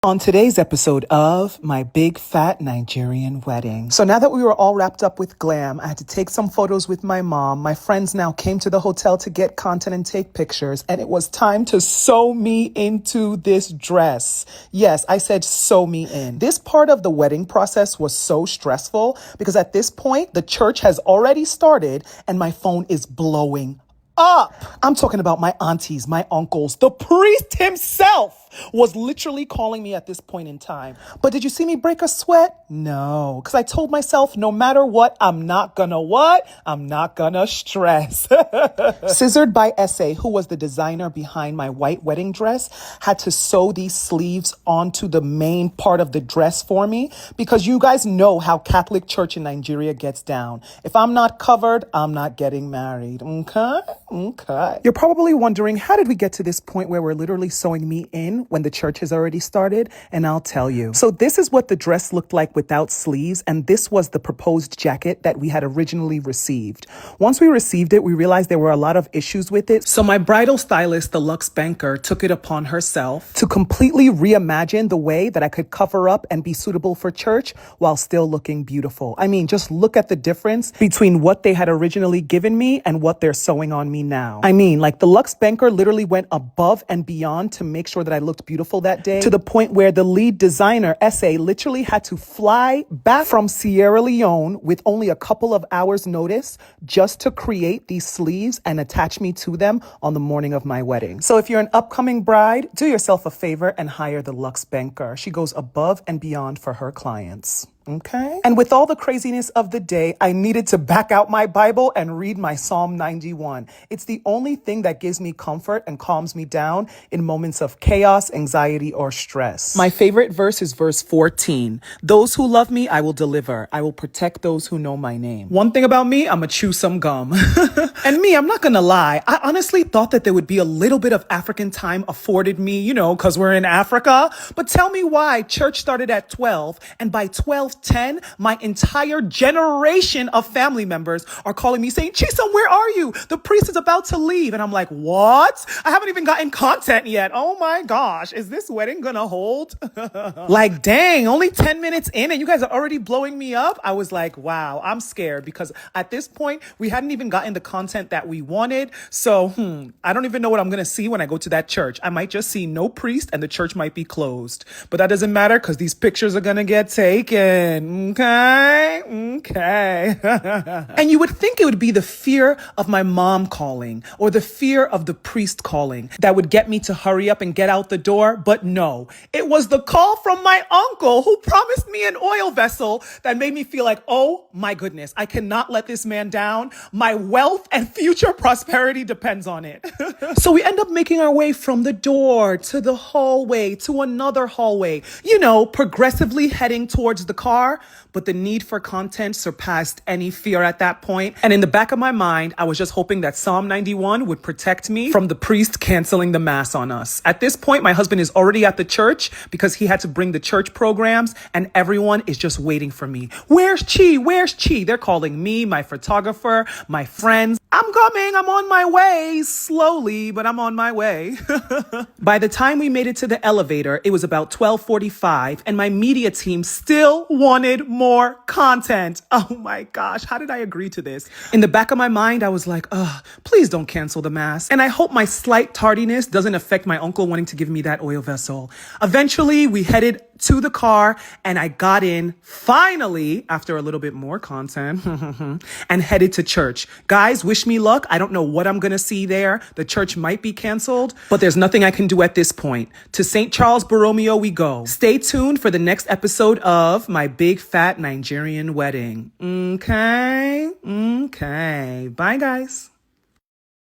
On today's episode of my Big Fat Nigerian Wedding. So now that we were all wrapped up with glam, I had to take some photos with my mom. My friends now came to the hotel to get content and take pictures, and it was time to sew me into this dress. Yes, I said sew me in. This part of the wedding process was so stressful because at this point, the church has already started and my phone is blowing up. I'm talking about my aunties, my uncles, the priest himself was literally calling me at this point in time. But did you see me break a sweat? No, because I told myself no matter what, I'm not gonna stress. Scissored by SA, who was the designer behind my white wedding dress, had to sew these sleeves onto the main part of the dress for me because you guys know how Catholic Church in Nigeria gets down. If I'm not covered, I'm not getting married. Okay. You're probably wondering, how did we get to this point where we're literally sewing me in when the church has already started? And I'll tell you. So this is what the dress looked like without sleeves, and this was the proposed jacket that we had originally received. Once we received it, we realized there were a lot of issues with it. So my bridal stylist, the Luxe Banker, took it upon herself to completely reimagine the way that I could cover up and be suitable for church while still looking beautiful. I mean, just look at the difference between what they had originally given me and what they're sewing on me now. I mean, like the Luxe Banker literally went above and beyond to make sure that I looked beautiful that day, to the point where the lead designer, SA, literally had to fly back from Sierra Leone with only a couple of hours notice just to create these sleeves and attach me to them on the morning of my wedding. So if you're an upcoming bride, do yourself a favor and hire the Luxe Banker. She goes above and beyond for her clients. Okay. And with all the craziness of the day, I needed to back out my Bible and read my Psalm 91. It's the only thing that gives me comfort and calms me down in moments of chaos, anxiety, or stress. My favorite verse is verse 14. Those who love me, I will deliver. I will protect those who know my name. One thing about me, I'm gonna chew some gum. And me, I'm not gonna lie. I honestly thought that there would be a little bit of African time afforded me, you know, because we're in Africa. But tell me why church started at 12, and by 12:10, my entire generation of family members are calling me saying, Chisom, where are you? The priest is about to leave. And I'm like, what? I haven't even gotten content yet. Oh my gosh. Is this wedding gonna hold? Like, dang, only 10 minutes in and you guys are already blowing me up. I was like, wow, I'm scared because at this point, we hadn't even gotten the content that we wanted. So, I don't even know what I'm gonna see when I go to that church. I might just see no priest and the church might be closed. But that doesn't matter because these pictures are gonna get taken. Okay. And you would think it would be the fear of my mom calling or the fear of the priest calling that would get me to hurry up and get out the door. But no, it was the call from my uncle who promised me an oil vessel that made me feel like, oh my goodness, I cannot let this man down. My wealth and future prosperity depends on it. So we end up making our way from the door to the hallway to another hallway, you know, progressively heading towards the car. But the need for content surpassed any fear at that point. And in the back of my mind, I was just hoping that Psalm 91 would protect me from the priest canceling the mass on us. At this point, my husband is already at the church because he had to bring the church programs and everyone is just waiting for me. Where's Chi? Where's Chi? They're calling me, my photographer, my friends. I'm coming. I'm on my way. Slowly, but I'm on my way. By the time we made it to the elevator, it was about 12:45 and my media team still wanted more content. Oh my gosh, how did I agree to this? In the back of my mind, I was like, please don't cancel the mass. And I hope my slight tardiness doesn't affect my uncle wanting to give me that oil vessel. Eventually, we headed to the car and I got in finally after a little bit more content and headed to church. Guys, wish me luck. I don't know what I'm going to see there. The church might be canceled, but there's nothing I can do at this point. To St. Charles Borromeo we go. Stay tuned for the next episode of my Big Fat Nigerian Wedding. Okay. Bye guys.